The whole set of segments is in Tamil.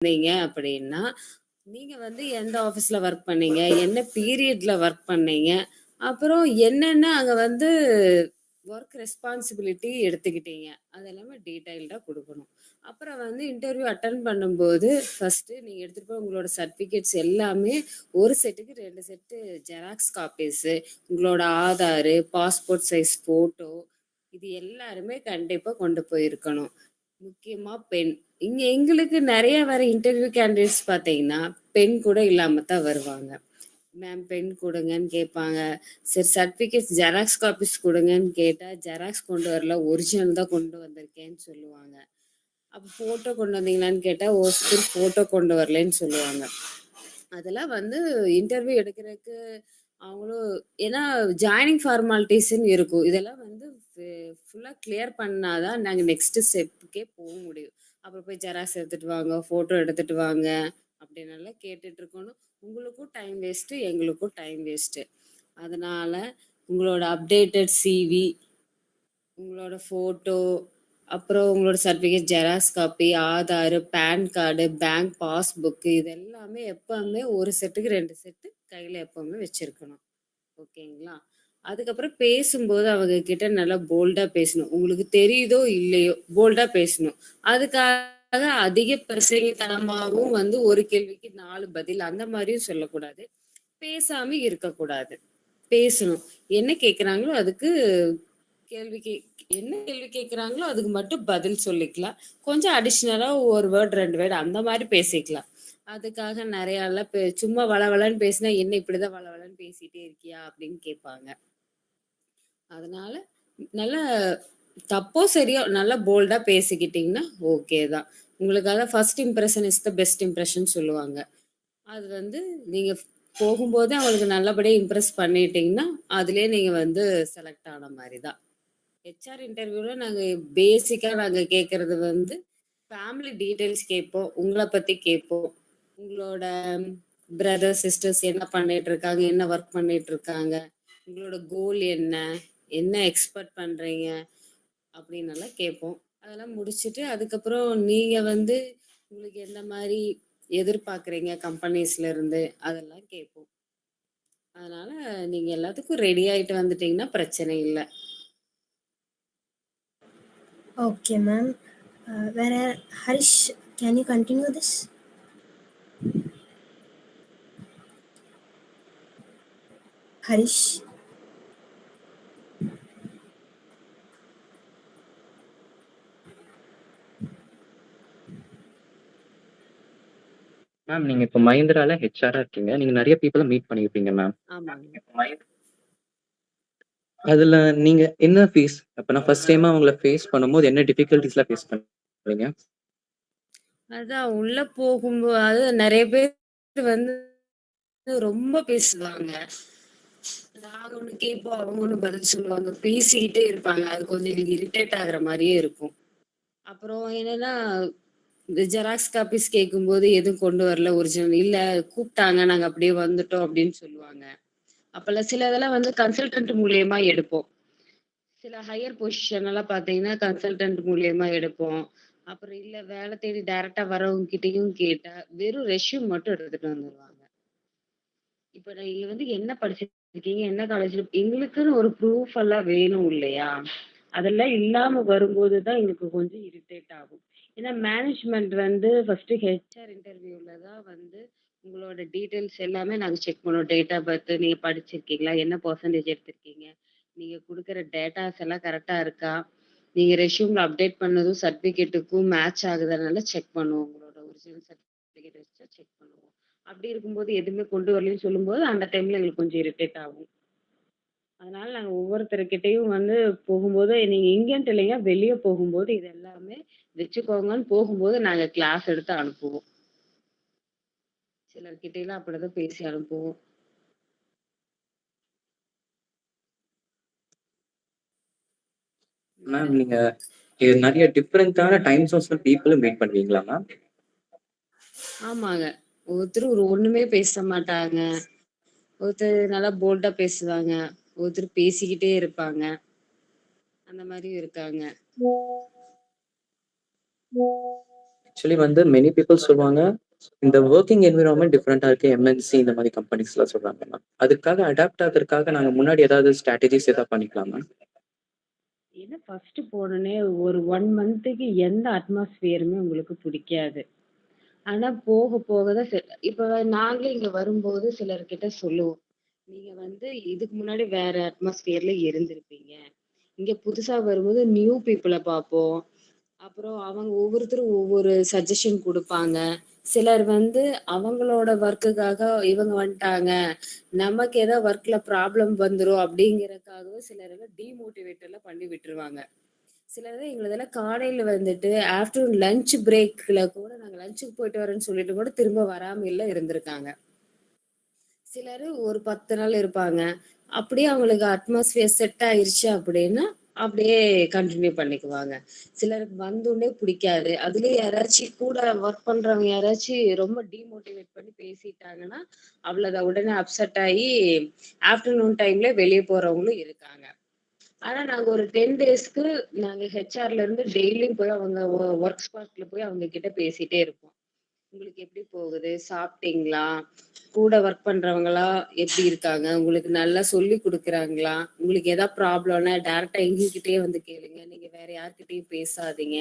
இருந்தீங்க அப்படின்னா, நீங்க வந்து எந்த ஆஃபீஸ்ல ஒர்க் பண்ணீங்க? என்ன பீரியட்ல ஒர்க் பண்ணீங்க? அப்புறம் என்னென்ன அங்க வந்து ஒர்க் ரெஸ்பான்சிபிலிட்டி எடுத்துக்கிட்டீங்க? அது எல்லாமே டீட்டெயில்டா குடுக்கணும். அப்புறம் வந்து இன்டர்வியூ அட்டெண்ட் பண்ணும்போது, ஃபர்ஸ்ட்டு நீங்க எடுத்துட்டு போய் உங்களோட சர்டிஃபிகேட்ஸ் எல்லாமே ஒரு செட்டுக்கு 2 செட்டு ஜெராக்ஸ் காப்பீஸு, உங்களோட ஆதாரு, பாஸ்போர்ட் சைஸ் ஃபோட்டோ இது எல்லாருமே கண்டிப்பா கொண்டு போயிருக்கணும். முக்கியமா பென். இங்க எங்களுக்கு நெறைய வர இன்டர்வியூ கேண்டிடேட்ஸ் பார்த்தீங்கன்னா, பென் கூட இல்லாம தான் வருவாங்க. மேம் பென் குடுங்கன்னு கேட்பாங்க. சரி சர்டிஃபிகேட்ஸ் ஜெராக்ஸ் காப்பீஸ் குடுங்கன்னு கேட்டா, ஜெராக்ஸ் கொண்டு வரல, ஒரிஜினல் தான் கொண்டு வந்திருக்கேன்னு சொல்லுவாங்க. அப்ப ஃபோட்டோ கொண்டு வந்தீங்களான்னு கேட்டா, ஒரு சிலர் ஃபோட்டோ கொண்டு வரலன்னு சொல்லுவாங்க. அதெல்லாம் வந்து இன்டர்வியூ எடுக்கிறதுக்கு அவங்களும் ஏன்னா ஜாயினிங் ஃபார்மாலிட்டிஸ்ன்னு இருக்கும். இதெல்லாம் வந்து ஃபுல்லா கிளியர் பண்ணாதான் நாங்க நெக்ஸ்ட் ஸ்டெப்புக்கே போக முடியும். அப்புறம் போய் ஜெராக்ஸ் எடுத்துட்டு வாங்க, ஃபோட்டோ எடுத்துட்டு வாங்க அப்படின்னெல்லாம் கேட்டுட்டு இருக்கணும். உங்களுக்கும் டைம் வேஸ்ட்டு, எங்களுக்கும் டைம் வேஸ்ட்டு. அதனால உங்களோட அப்டேட்டட் சிவி, உங்களோட ஃபோட்டோ, அப்புறம் உங்களோட certificate xerox copy, Aadhaar, PAN card, bank passbook இது எல்லாமே எப்பவுமே ஒரு செட்டுக்கு 2 செட்டு கையில எப்பவுமே வச்சிருக்கணும். ஓகேங்களா? அதுக்கப்புறம் பேசும்போது அவங்க கிட்ட நல்லா போல்டா பேசணும். உங்களுக்கு தெரியுதோ இல்லையோ போல்டா பேசணும். அதுக்காக அதிக பிரசங்கித்தனமாவும் வந்து ஒரு கேள்விக்கு 4 பதில் அந்த மாதிரியும் சொல்லக்கூடாது. பேசாம இருக்கக்கூடாது. பேசணும். என்ன கேட்குறாங்களோ அதுக்கு கேள்வி கே என்ன கேள்வி கேட்குறாங்களோ அதுக்கு மட்டும் பதில் சொல்லிக்கலாம். கொஞ்சம் அடிஷ்னலா ஒரு வேர்ட் 2 வேர்ட் அந்த மாதிரி பேசிக்கலாம். அதுக்காக நெறையாலாம் சும்மா வளவளன்னு பேசினா, "என்ன இப்படிதான் வளவளன்னு பேசிட்டே இருக்கியா?" அப்படின்னு கேட்பாங்க. அதனால நல்லா தப்போ சரியோ நல்லா போல்டா பேசிக்கிட்டீங்கன்னா ஓகே தான். உங்களுக்காக first impression is the best impression சொல்லுவாங்க. அது வந்து நீங்க போகும்போதே அவங்களுக்கு நல்லபடியா இம்ப்ரெஸ் பண்ணிட்டீங்கன்னா, அதிலயே நீங்க வந்து செலக்ட் ஆன மாரி தான். ஹெச்ஆர் இன்டர்வியூல நாங்க கேட்கறது வந்து ஃபேமிலி டீடைல்ஸ் கேட்போம். உங்கள பத்தி கேட்போம். உங்களோட பிரதர், சிஸ்டர்ஸ் என்ன பண்ணிட்டு இருக்காங்க? என்ன ஒர்க் பண்ணிட்டு இருக்காங்க? உங்களோட கோல் என்ன? என்ன எக்ஸ்பெக்ட் பண்றீங்க? அப்படின்னெல்லாம் கேட்போம். அதெல்லாம் முடிச்சுட்டு அதுக்கப்புறம் நீங்க வந்து உங்களுக்கு எந்த மாரி எதிர்பார்க்குறீங்க கம்பெனிஸ்ல இருந்து? அதெல்லாம் கேட்போம். அதனால நீங்க எல்லாத்துக்கும் ரெடி ஆயிட்டு வந்துட்டீங்கன்னா பிரச்சனை இல்ல. Okay, ma'am. Harish, can you continue this? Harish. Ma'am நீங்க இப்போ மஹிந்திரால ஹெச்ஆரா இருக்கீங்க. நீங்க நிறைய பீப்புள மீட் பண்ணியிருப்பீங்க மேம். ஆமாங்க. அதுல நீங்க என்ன ஃபேஸ் அப்ப நான் ஃபர்ஸ்ட் டைமா உங்கள ஃபேஸ் பண்ணும்போது என்ன டிஃபிகல்டீஸ்லாம் ஃபேஸ் பண்றீங்க? அதான் உள்ள போகும்போது நெறைய பேர் வந்து ரொம்ப பேசுவாங்க. நாங்க ஒண்ணு கேட்போம், அவங்க ஒண்ணு பதில் சொல்லுவாங்க. பேசிக்கிட்டே இருப்பாங்க. அது கொஞ்சம் எனக்கு இரிட்டேட் ஆகுற மாரியே இருக்கும். அப்புறம் என்னன்னா, இந்த ஜெராக்ஸ் காப்பீஸ் கேட்கும்போது எதுவும் கொண்டு வரல ஒரிஜினல். இல்ல கூப்ட்டாங்க, நாங்க அப்படியே வந்துட்டோம் அப்படின்னு சொல்லுவாங்க. அப்பல்லாம் சில இதெல்லாம் வந்து கன்சல்டன்ட் மூலியமா எடுப்போம். சில ஹையர் பொசிஷன் எல்லாம் பார்த்தீங்கன்னா, கன்சல்டன்ட் மூலியமா எடுப்போம். அப்புறம் இல்ல வேலை தேடி டைரக்ட்டா வரவங்க கிட்டயும் கேட்டா, வெறும் ரெஸ்யூம் மட்டும் எடுத்துட்டு வந்துருவாங்க. இப்ப நீங்க வந்து என்ன படிச்சிருக்கீங்க? என்ன காலேஜ்ல எங்களுக்குன்னு ஒரு ப்ரூஃப் எல்லாம் வேணும் இல்லையா? அதெல்லாம் இல்லாம வரும்போது தான் எங்களுக்கு கொஞ்சம் இரிட்டேட் ஆகும். ஏன்னா மேனேஜ்மெண்ட் வந்து ஃபர்ஸ்ட் ஹெச்ஆர் இன்டர்வியூல தான் வந்து உங்களோட டீடைல்ஸ் எல்லாமே நாங்க செக் பண்ணுவோம். டேட் ஆஃப் பர்த், நீங்க படிச்சிருக்கீங்களா? என்ன பெர்சன்டேஜ் எடுத்திருக்கீங்க? நீங்க குடுக்குற டேட்டாஸ் எல்லாம் கரெக்ட்டா இருக்கா? நீங்க ரெஸ்யூம்ல அப்டேட் பண்ணதும் சர்டிஃபிகேட்டுக்கும் மேட்ச் ஆகுதான்னு செக் பண்ணுவோம். உங்களோட ஒரிஜினல் சர்டிஃபிகேட் வச்சு செக் பண்ணுவோம். அப்படி இருக்கும்போது எதுவுமே கொண்டு வரலன்னு சொல்லும்போது அந்த டைம்ல எங்களுக்கு கொஞ்சம் இரிட்டேட் ஆகும். அதனால நாங்க ஒவ்வொருத்தர்கிட்டயும் வந்து போகும்போது நீங்க இங்கன்ட்டு இல்லைங்க, வெளிய போகும்போது இது எல்லாமே வச்சுக்கோங்கன்னு போகும்போது நாங்க கிளாஸ் எடுத்து அனுப்புவோம். சிலர்கிட்டலாம் அப்படிதான் பேசி அனுப்புவோம். மேம் நீங்க நிறைய டிஃபரண்டான டைம் ஜோன்ஸ்ல பீப்புள மீட் பண்ணுவீங்களா மேம்? ஆமாங்க. ஒருத்தர் ஒண்ணுமே பேச மாட்டாங்க. ஒருத்தர் நல்லா போல்டா பேசுவாங்க. ஒருத்தர் பேசிக்கிட்டே இருப்பாங்க. அந்த மாதிரியும் இருக்காங்க. ஆக்சுவலி வந்து மெனி பீப்பிள் சொல்லுவாங்க, இந்த வொர்க்கிங் என்வைரன்மென்ட் டிஃபரெண்ட்டா இருக்கு. எம்என்சி இந்த மாரி கம்பெனிஸ்லாம் சொல்றாங்க மேம். அதுக்காக அடாப்ட் ஆகுறதுக்காக நாங்க முன்னாடி ஏதாவது ஸ்ட்ராட்டஜிஸ் ஏதாவது பண்ணிக்கலாமா? ஏன்னா ஃபர்ஸ்ட் போனோனே ஒரு 1 மந்த்துக்கு எந்த அட்மாஸ்பியருமே உங்களுக்கு பிடிக்காது. ஆனா போக போக தான் இப்ப நாங்களே இங்க வரும்போது சிலர்கிட்ட சொல்லுவோம். நீங்க வந்து இதுக்கு முன்னாடி வேற அட்மாஸ்பியர்ல இருந்திருப்பீங்க. இங்க புதுசா வரும்போது நியூ பீப்பிள பார்ப்போம். அப்புறம் அவங்க ஒவ்வொருத்தரும் ஒவ்வொரு சஜஷன் குடுப்பாங்க. சிலர் வந்து அவங்களோட ஒர்க்குக்காக இவங்க வந்துட்டாங்க. நமக்கு ஏதோ ஒர்க்ல ப்ராப்ளம் வந்துரும் அப்படிங்கிறதுக்காகவே சிலர் எல்லாம் டீமோட்டிவேட் எல்லாம் பண்ணி விட்டுருவாங்க. சிலர் எங்களதெல்லாம் காலையில வந்துட்டு ஆஃப்டர்நூன் லஞ்ச் பிரேக்ல கூட நாங்க லஞ்சுக்கு போயிட்டு வரேன்னு சொல்லிட்டு கூட திரும்ப வராம எல்லாம் இருந்திருக்காங்க. சிலரு ஒரு 10 நாள் இருப்பாங்க. அப்படியே அவங்களுக்கு அட்மாஸ்பியர் செட் ஆயிருச்சு அப்படின்னா, அப்படியே கன்டின்யூ பண்ணிக்குவாங்க. சிலருக்கு வந்தோனே பிடிக்காது. அதுலயும் யாராச்சும் கூட ஒர்க் பண்றவங்க யாராச்சும் ரொம்ப டீமோட்டிவேட் பண்ணி பேசிட்டாங்கன்னா, அவ்வளோதான் உடனே அப்செட் ஆயி ஆஃப்டர்நூன் டைம்ல வெளிய போறவங்களும் இருக்காங்க. ஆனா நாங்க ஒரு 10 டேஸ்க்கு நாங்க ஹெச்ஆர்ல இருந்து டெய்லியும் போய் அவங்க ஒர்க் ஸ்பாட்ல போய் அவங்க கிட்ட பேசிட்டே இருப்போம். உங்களுக்கு எப்படி போகுது? சாப்பிட்டீங்களா? கூட ஒர்க் பண்றவங்களா எப்படி இருக்காங்க? உங்களுக்கு நல்லா சொல்லிக் குடுக்குறாங்களா? உங்களுக்கு ஏதாவது ப்ராப்ளம்னா டைரக்ட்டா எங்ககிட்டயே வந்து கேளுங்க. நீங்க வேற யார்கிட்டயும் பேசாதீங்க.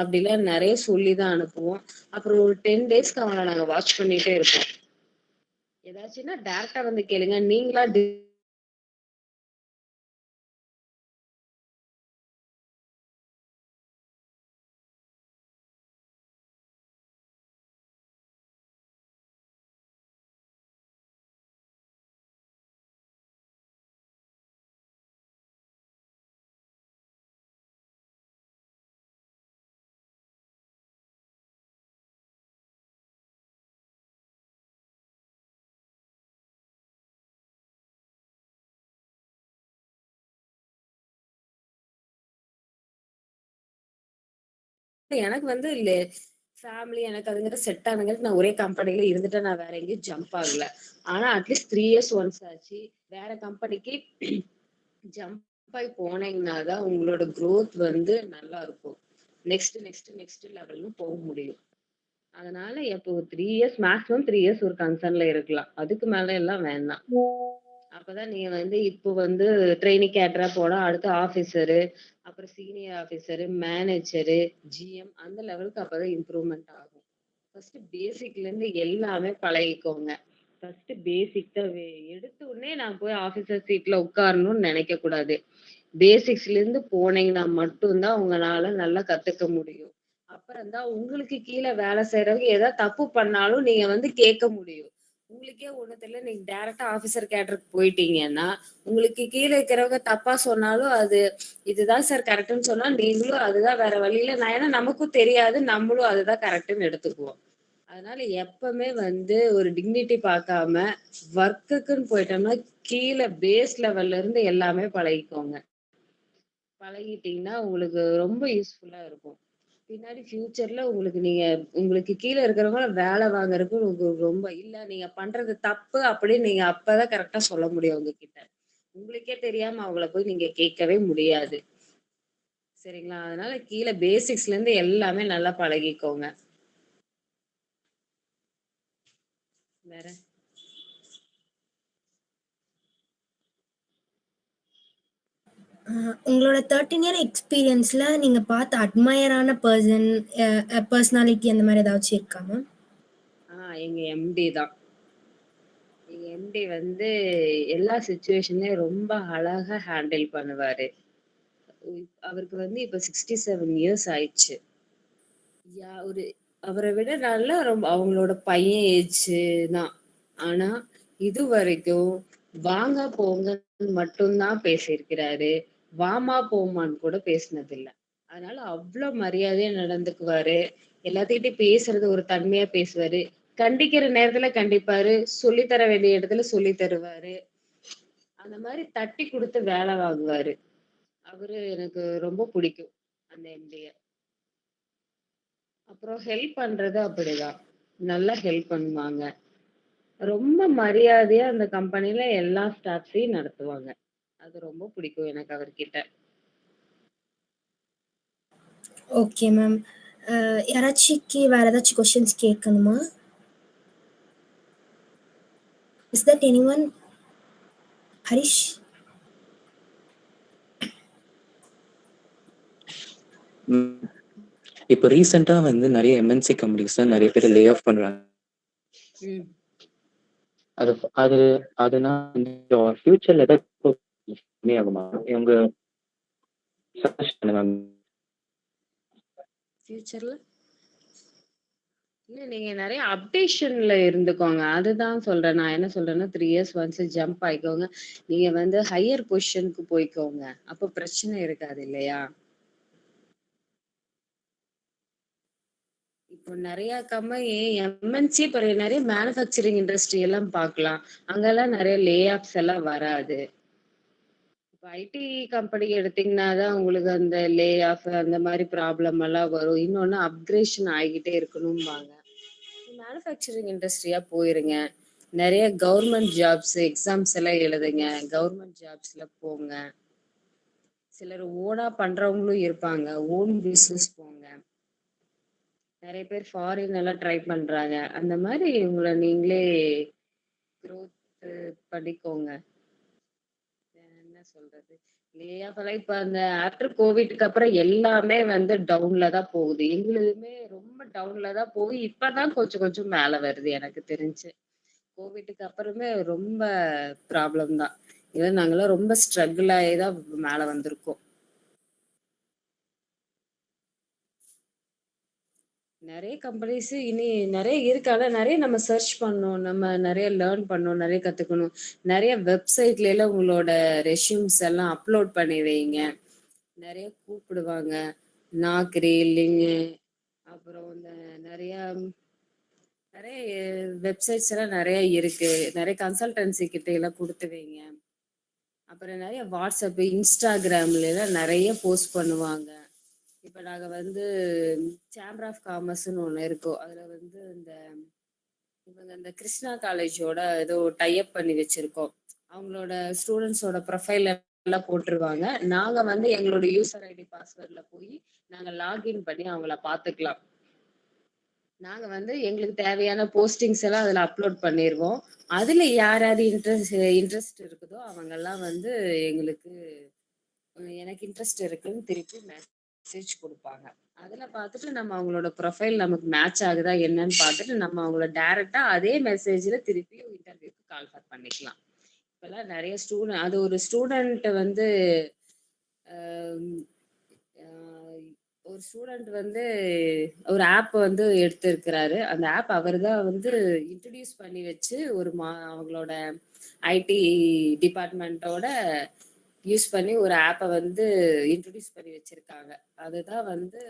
அப்படிலாம் நெறைய சொல்லி தான் அனுப்புவோம். அப்புறம் ஒரு 10 டேஸ்க்கு அவங்கள நாங்க வாட்ச் பண்ணிட்டே இருப்போம். ஏதாச்சுன்னா டைரக்ட்டா வந்து கேளுங்க. நீங்களா எனக்கு வந்து ஃபேமிலி எனக்கு அதுங்கிட்ட செட் ஆனங்காட்டி நான் ஒரே கம்பெனில இருந்துட்டு நான் வேற எங்கேயும் ஜம்ப் ஆகல. ஆனா அட்லீஸ்ட் 3 இயர்ஸ் ஒன்ஸ் ஆச்சு. வேற கம்பெனிக்கு ஜம்ப் ஆகி போனீங்கன்னா தான் உங்களோட குரோத் வந்து நல்லா இருக்கும். நெக்ஸ்ட் லெவல்னு போக முடியும். அதனால இப்போ 3 இயர்ஸ் மேக்ஸிமம் 3 இயர்ஸ் ஒரு கன்சர்ன்ல இருக்கலாம். அதுக்கு மேல எல்லாம் வேண்டாம். அப்பதான் நீங்க வந்து இப்போ வந்து ட்ரெய்னி கேடரா போனா அடுத்து ஆபீசரு, அப்புறம் சீனியர் ஆபீசரு, மேனேஜரு, ஜிஎம் அந்த லெவலுக்கு அப்பதான் இம்ப்ரூவ்மெண்ட் ஆகும். ஃபர்ஸ்ட் பேசிக்ல இருந்து எல்லாமே பழகிக்கோங்க. ஃபர்ஸ்ட் பேசிக் தான் எடுத்த உடனே நான் போய் ஆபீசர் சீட்ல உட்காரணும்னு நினைக்க கூடாது. பேசிக்ஸ்ல இருந்து போனீங்கன்னா மட்டும்தான் உங்களால நல்லா கத்துக்க முடியும். அப்புறம் தான் உங்களுக்கு கீழே வேலை செய்யறவங்க ஏதாவது தப்பு பண்ணாலும் நீங்க வந்து கேட்க முடியும். உங்களுக்கே ஒண்ணு தெரியல நீங்க டைரக்டா ஆபீசர் கேடருக்கு போயிட்டீங்கன்னா உங்களுக்கு கீழே இருக்கிறவங்க தப்பா சொன்னாலும் அது இதுதான் சார் கரெக்ட்னு சொன்னா நீங்களும் அதுதான் வேற வழியில நான் ஏன்னா நமக்கும் தெரியாது நம்மளும் அதுதான் கரெக்ட்னு எடுத்துக்குவோம். அதனால எப்பவுமே வந்து ஒரு டிக்னிட்டி பார்க்காம ஒர்க்குக்குன்னு போயிட்டோம்னா கீழே பேஸ் லெவல்ல இருந்து எல்லாமே பழகிக்கோங்க. பழகிட்டீங்கன்னா உங்களுக்கு ரொம்ப யூஸ்ஃபுல்லா இருக்கும். பின்னாடி ஃபியூச்சர்ல உங்களுக்கு கீழ இருக்கிறவங்கள வேலை வாங்குறதுக்கு உங்களுக்கு ரொம்ப இல்ல நீங்க பண்றது தப்பு அப்படின்னு நீங்க அப்பதான் கரெக்டா சொல்ல முடியும் அவங்க கிட்ட. உங்களுக்கே தெரியாம அவங்கள போய் நீங்க கேட்கவே முடியாது. சரிங்களா? அதனால கீழ பேசிக்ஸ்ல இருந்து எல்லாமே நல்லா பழகிக்கோங்க. வேற உங்களோட 13 இயர் எக்ஸ்பீரியன்ஸ்ல நீங்க பார்த்த அட்மையரான பர்சனாலிட்டி அந்த மாதிரி ஏதாச்சும் இருக்கா மேம்? எங்க எம்டி தான். எங்க எம்டி வந்து எல்லா சிச்சுவேஷன்லயும் ரொம்ப அழகா ஹேண்டில் பண்ணுவாரு. அவருக்கு வந்து இப்ப 67 இயர்ஸ் ஆயிடுச்சு. ஒரு அவரை விட நல்லா ரொம்ப அவங்களோட பையன் ஏஜ் தான். ஆனா இது வரைக்கும் வாங்க போங்கன்னு மட்டும்தான் பேசியிருக்கிறாரு. வாமா போமான்னு கூட பேசினது இல்ல. அதனால அவ்வளவு மரியாதையா நடந்துக்குவாரு. எல்லாத்துக்கிட்டையும் பேசுறது ஒரு தன்மையா பேசுவாரு. கண்டிக்கிற நேரத்துல கண்டிப்பாரு. சொல்லித் தர வேண்டிய இடத்துல சொல்லி தருவாரு. அந்த மாதிரி தட்டி கொடுத்து வேலை வாங்குவாரு. அவரு எனக்கு ரொம்ப பிடிக்கும் அந்த எம்டிய. அப்புறம் ஹெல்ப் பண்றது அப்படிதான். நல்லா ஹெல்ப் பண்ணுவாங்க. ரொம்ப மரியாதையா அந்த கம்பெனில எல்லா ஸ்டாஃப்ஸையும் நடத்துவாங்க. அது ரொம்ப பிடிக்கும் எனக்கு அவர்கிட்ட. Okay ma'am. யாராச்சுக்கு வேற ஏதாச்சும் கொஸ்டின்ஸ் கேட்கணுமா? Is that anyone? ஹரிஷ்? இப்போ ரீசெண்டா வந்து நிறைய எம்என்சி கம்பெனிஸ்ல நிறைய பேர் லே ஆஃப் பண்றாங்க. ம். அது அது அதனால ஃபியூச்சர்ல ஏதாவது கம்மியாகுமா? இவங்க சஜஸ்ட் பண்ணுங்க. ஃபியூச்சர்ல இல்ல நீங்க நிறைய அப்டேஷன்ல இருந்துக்கோங்க. அதுதான் சொல்றேன். நான் என்ன சொல்றேன்னா 3 இயர்ஸ் ஒன்ஸ் ஜம்ப் ஆயிக்கோங்க. நீங்க வந்து ஹையர் பொசிஷனுக்கு போய்க்கோங்க. அப்ப பிரச்சனை இருக்காது இல்லையா? இப்போ நிறைய கம்பெனி எம்என்சி நிறைய மேனுஃபேக்சரிங் இண்டஸ்ட்ரி எல்லாம் பார்க்கலாம். அங்கெல்லாம் நிறைய லே ஆஃப்ஸ் எல்லாம் வராது. இப்போ ஐடி கம்பெனி எடுத்தீங்கன்னா தான் உங்களுக்கு அந்த லே ஆஃப் அந்த மாதிரி ப்ராப்ளம் எல்லாம் வரும். இன்னொன்னு அப்கிரேஷன் ஆகிக்கிட்டே இருக்கணும்பாங்க. மேனுஃபேக்சரிங் இண்டஸ்ட்ரியா போயிருங்க. நிறைய கவர்மெண்ட் ஜாப்ஸ் எக்ஸாம்ஸ் எல்லாம் எழுதுங்க. கவர்மெண்ட் ஜாப்ஸ்ல போங்க. சிலர் ஓனா பண்றவங்களும் இருப்பாங்க. ஓன் பிசினஸ் போங்க. நிறைய பேர் ஃபாரின் எல்லாம் ட்ரை பண்றாங்க. அந்த மாதிரி உங்களை நீங்களே growth பண்ணிக்கோங்க. என்ன சொல்றது, லே ஆஃப் எல்லாம் இப்ப அந்த ஆஃப்டர் கோவிட்க்கு அப்புறம் எல்லாமே வந்து டவுன்ல தான் போகுது. எங்களுதுமே ரொம்ப டவுன்ல தான் போய் இப்பதான் கொஞ்சம் கொஞ்சம் மேல வருது எனக்கு தெரிஞ்சு. கோவிட்க்கு அப்புறமே ரொம்ப ப்ராப்ளம் தான். இல்ல நாங்கெல்லாம் ரொம்ப ஸ்ட்ரகிள் ஆகி தான் மேல வந்திருக்கோம். நிறைய கம்பெனிஸ் இனி நிறைய இருக்கு. ஆனா நிறைய நம்ம சர்ச் பண்ணணும். நம்ம நிறைய லேர்ன் பண்ணணும். நிறைய கத்துக்கணும். நிறைய வெப்சைட்ல எல்லாம் உங்களோட ரெஸ்யூம்ஸ் எல்லாம் அப்லோட் பண்ணி வைங்க. நிறைய கூப்பிடுவாங்க. நாக்ரி, லிங்க், அப்புறம் இந்த நிறைய நிறைய வெப்சைட்ஸ் எல்லாம் நிறைய இருக்கு. நிறைய கன்சல்டன்சி கிட்ட எல்லாம் கொடுத்து வைங்க. அப்புறம் நிறைய வாட்ஸ்அப், இன்ஸ்டாகிராம்ல எல்லாம் நிறைய போஸ்ட் பண்ணுவாங்க. இப்ப நாங்க வந்து சேம்பர் ஆஃப் காமர்ஸ்னு ஒண்ணு இருக்கோம். அதுல வந்து இவங்க இந்த கிருஷ்ணா காலேஜோட ஏதோ டைப் பண்ணி வச்சிருக்கோம். அவங்களோட ஸ்டூடெண்ட்ஸோட ப்ரொஃபைல் எல்லாம் போட்டுருவாங்க. நாங்க வந்து எங்களோட யூசர் ஐடி பாஸ்வேர்ட்ல போய் நாங்க லாகின் பண்ணி அவங்கள பாத்துக்கலாம். நாங்க வந்து எங்களுக்கு தேவையான போஸ்டிங்ஸ் எல்லாம் அதுல அப்லோட் பண்ணிடுவோம். அதுல யார் யார் இன்ட்ரெஸ்ட் இருக்குதோ அவங்க எல்லாம் வந்து எங்களுக்கு எனக்கு இன்ட்ரெஸ்ட் இருக்குன்னு திருப்பி மெசேஜ் கொடுப்பாங்க. அதுல பார்த்துட்டு நம்ம அவங்களோட ப்ரொஃபைல் நமக்கு மேட்ச் ஆகுதா என்னன்னு பார்த்துட்டு நம்ம அவங்கள டைரக்டா அதே மெசேஜ்ல திருப்பி இன்டர்வியூக்கு கால் பண்ணிக்கலாம். இப்பெல்லாம் நிறைய ஸ்டூடெண்ட், அது ஒரு ஸ்டூடெண்ட் வந்து ஒரு ஸ்டூடெண்ட் வந்து ஒரு ஆப் வந்து எடுத்திருக்கிறாரு. அந்த ஆப் அவர் தான் வந்து இன்ட்ரடியூஸ் பண்ணி வச்சு அவங்களோட ஐடி டிபார்ட்மெண்ட்டோட யூஸ் பண்ணி ஒரு ஆப்பை வந்து இன்ட்ரடியூஸ் பண்ணி வச்சிருக்காங்க. அதுதான் வந்து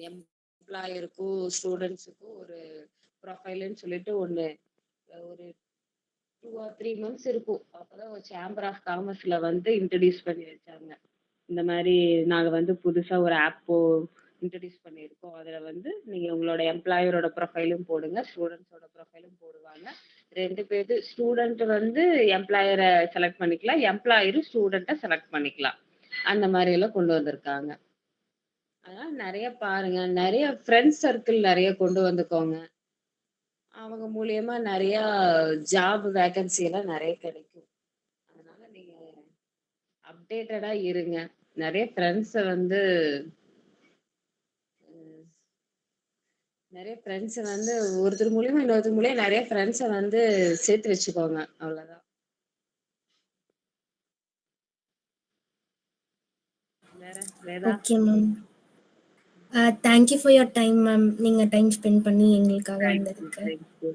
எம்ப்ளாயருக்கும் ஸ்டூடெண்ட்ஸுக்கும் ஒரு ப்ரொஃபைல்னு சொல்லிட்டு ஒன்று ஒரு 2 or 3 months இருக்கும். அப்பதான் ஒரு சேம்பர் ஆஃப் காமர்ஸ்ல வந்து இன்ட்ரடியூஸ் பண்ணி வச்சாங்க. இந்த மாதிரி நாங்க வந்து புதுசா ஒரு ஆப் இன்ட்ரடியூஸ் பண்ணியிருக்கோம். அதுல வந்து நீங்க உங்களோட எம்ப்ளாயரோட ப்ரொஃபைலும் போடுங்க, ஸ்டூடெண்ட்ஸோட ப்ரொஃபைலும் போடுவாங்க. 2 பேரு ஸ்டூடெண்ட் வந்து எம்ப்ளாயரை செலக்ட் பண்ணிக்கலாம், எம்ப்ளாயரும் ஸ்டூடெண்ட்டை செலக்ட் பண்ணிக்கலாம். அந்த மாதிரி எல்லாம் கொண்டு வந்திருக்காங்க. அதனால நிறைய பாருங்க. நிறைய ஃப்ரெண்ட்ஸ் சர்க்கிள் நிறைய கொண்டு வந்துக்கோங்க. அவங்க மூலியமா நிறைய ஜாப் வேகன்சி எல்லாம் நிறைய கிடைக்கும். அதனால நீங்க அப்டேட்டடா இருங்க. நிறைய ஃப்ரெண்ட்ஸை வந்து ஒருத்தர் மூலியமா இன்னொருத்தர் மூலியம் நிறைய ஃப்ரெண்ட்ஸை வந்து சேர்த்து வச்சுக்கோங்க. அவ்வளவுதான். Veda, okay ma'am. Thank you for your time ma'am. நீங்க டைம் ஸ்பெண்ட் பண்ணி எங்களுக்காக வந்ததுக்கு. Thank you.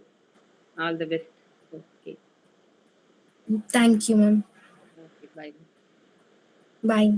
All the best. Okay, thank you ma'am. Okay, bye. Bye.